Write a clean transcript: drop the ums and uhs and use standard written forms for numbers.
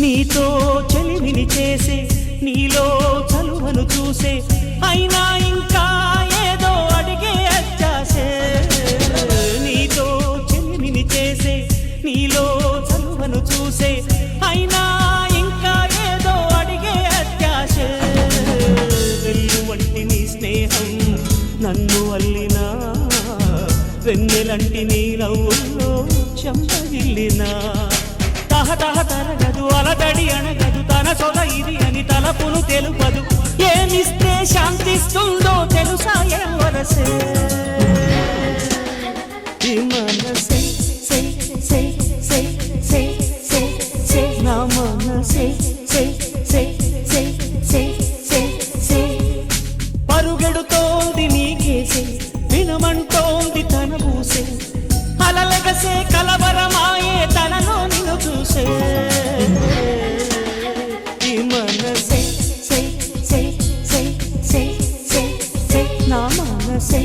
నీతో చెలిమిని చేసే నీలో చలువను చూసే అయినా ఇంకా ఏదో అడిగే అత్యాసే నీతో చెలిమిని చేసే నీలో చలువను చూసే అయినా ఇంకా ఏదో అడిగే అత్యాసే వెన్ను వంటి నీ స్నేహం నన్ను అల్లినా వెన్నెలంటి నీ నవ్వుల్లో చెంపగిల్లినా తహతహ తరగదు అలదడి అనగదు తన సొల ఇది అని తలపును తెలుపదు ఏమిస్తే శాంతిస్తుందో తెలుసా ఎవరసే ఈ మనసే సే సే సే సే సే సే నా మనసే సే సే సే సే సే సే పరుగెడుతోంది నీకేసే వినమంటోంది తన ఊసే అలలగసే కలవరమాయే తనలో నిన్ను చూసే ఈ మనసే సే సే సే సే సే సే నా మనసే